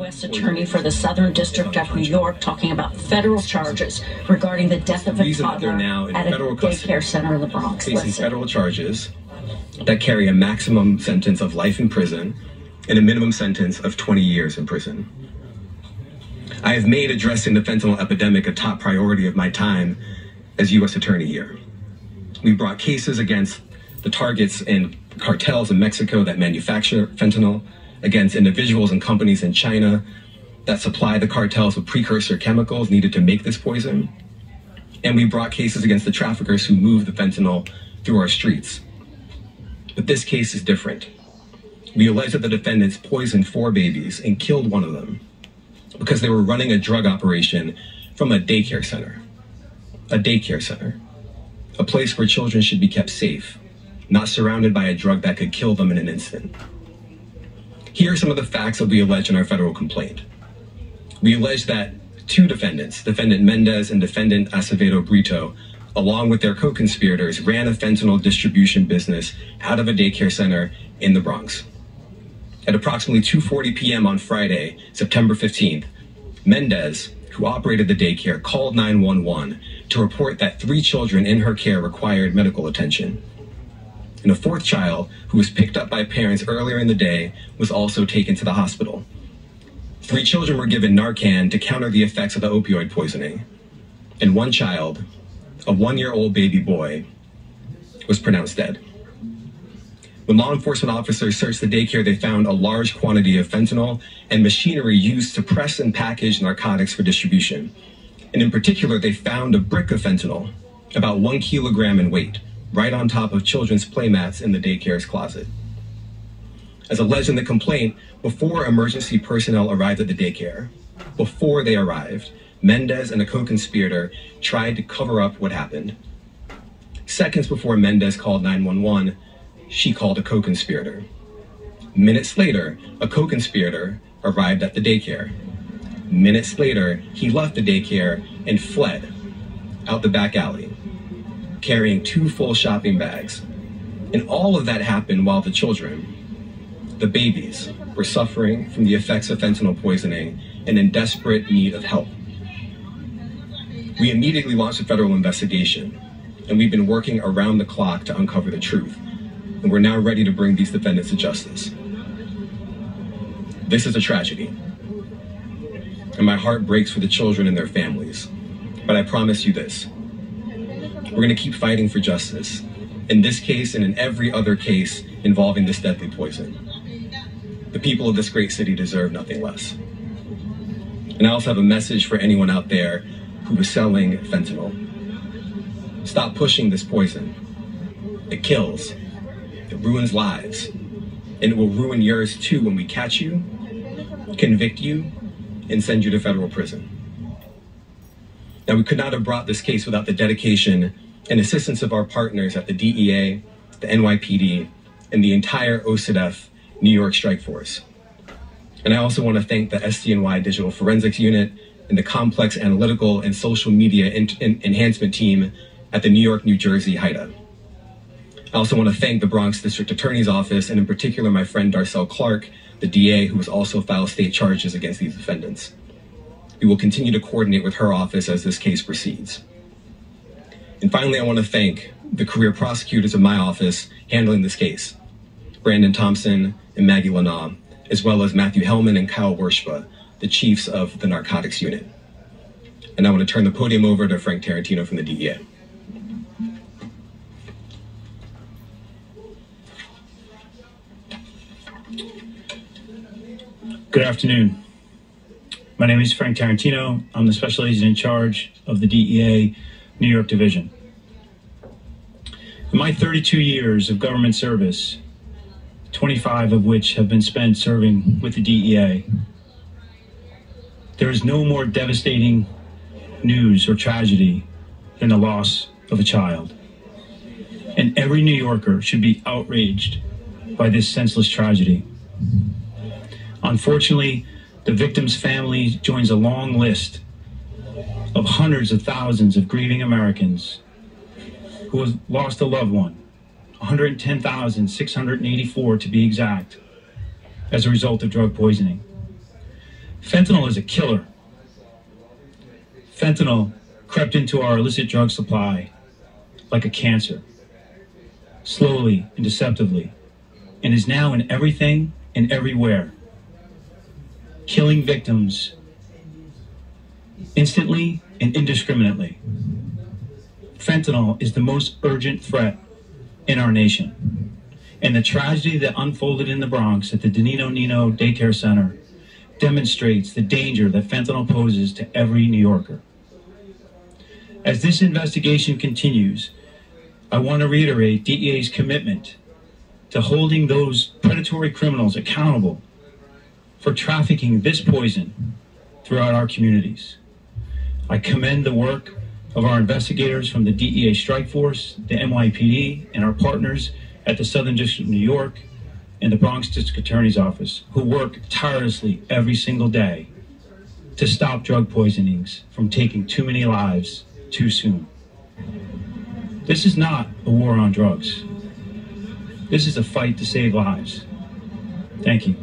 U.S. Attorney for the Southern District of New York talking about federal charges regarding the death of a toddler at a daycare center in the Bronx. Facing federal charges that carry a maximum sentence of life in prison and a minimum sentence of 20 years in prison. I have made addressing the fentanyl epidemic a top priority of my time as U.S. Attorney here. We brought cases against the targets and cartels in Mexico that manufacture fentanyl, against individuals and companies in China that supply the cartels with precursor chemicals needed to make this poison. And we brought cases against the traffickers who move the fentanyl through our streets. But this case is different. We allege that the defendants poisoned 4 babies and killed one of them because they were running a drug operation from a daycare center. A daycare center. A place where children should be kept safe, not surrounded by a drug that could kill them in an instant. Here are some of the facts that we allege in our federal complaint. We allege that 2 defendants, Defendant Mendez and Defendant Acevedo Brito, along with their co-conspirators, ran a fentanyl distribution business out of a daycare center in the Bronx. At approximately 2:40 p.m. on Friday, September 15th, Mendez, who operated the daycare, called 911 to report that 3 children in her care required medical attention. And a 4th child, who was picked up by parents earlier in the day, was also taken to the hospital. 3 children were given Narcan to counter the effects of the opioid poisoning. And 1 child, a 1-year-old baby boy, was pronounced dead. When law enforcement officers searched the daycare, they found a large quantity of fentanyl and machinery used to press and package narcotics for distribution. And in particular, they found a brick of fentanyl, about 1 kilogram in weight, right on top of children's playmats in the daycare's closet. As alleged in the complaint, before emergency personnel arrived at the daycare, before they arrived, Mendez and a co-conspirator tried to cover up what happened. Seconds before Mendez called 911, she called a co-conspirator. Minutes later, a co-conspirator arrived at the daycare. Minutes later, he left the daycare and fled out the back alley, carrying 2 full shopping bags. And all of that happened while the children, the babies, were suffering from the effects of fentanyl poisoning and in desperate need of help. We immediately launched a federal investigation, and we've been working around the clock to uncover the truth. And we're now ready to bring these defendants to justice. This is a tragedy, and my heart breaks for the children and their families. But I promise you this. We're going to keep fighting for justice, in this case and in every other case involving this deadly poison. The people of this great city deserve nothing less. And I also have a message for anyone out there who is selling fentanyl. Stop pushing this poison. It kills. It ruins lives. And it will ruin yours too when we catch you, convict you, and send you to federal prison. Now, we could not have brought this case without the dedication and assistance of our partners at the DEA, the NYPD, and the entire OCDF New York Strike Force. And I also want to thank the SDNY Digital Forensics Unit and the Complex Analytical and Social Media Enhancement Team at the New York, New Jersey HIDA. I also want to thank the Bronx District Attorney's Office, and in particular my friend Darcel Clark, the DA, who has also filed state charges against these defendants. We will continue to coordinate with her office as this case proceeds. And finally, I want to thank the career prosecutors of my office handling this case, Brandon Thompson and Maggie Lanaugh, as well as Matthew Hellman and Kyle Wershba, the chiefs of the narcotics unit. And I want to turn the podium over to Frank Tarantino from the DEA. Good afternoon. My name is Frank Tarantino. I'm the special agent in charge of the DEA New York Division. In my 32 years of government service, 25 of which have been spent serving with the DEA, there is no more devastating news or tragedy than the loss of a child. And every New Yorker should be outraged by this senseless tragedy. Unfortunately, the victim's family joins a long list of hundreds of thousands of grieving Americans who have lost a loved one, 110,684 to be exact, as a result of drug poisoning. Fentanyl is a killer. Fentanyl crept into our illicit drug supply like a cancer, slowly and deceptively, and is now in everything and everywhere, killing victims instantly and indiscriminately. Fentanyl is the most urgent threat in our nation, and the tragedy that unfolded in the Bronx at the Nino Day Care Center demonstrates the danger that fentanyl poses to every New Yorker. As this investigation continues, I want to reiterate DEA's commitment to holding those predatory criminals accountable for trafficking this poison throughout our communities. I commend the work of our investigators from the DEA Strike Force, the NYPD, and our partners at the Southern District of New York and the Bronx District Attorney's Office, who work tirelessly every single day to stop drug poisonings from taking too many lives too soon. This is not a war on drugs. This is a fight to save lives. Thank you.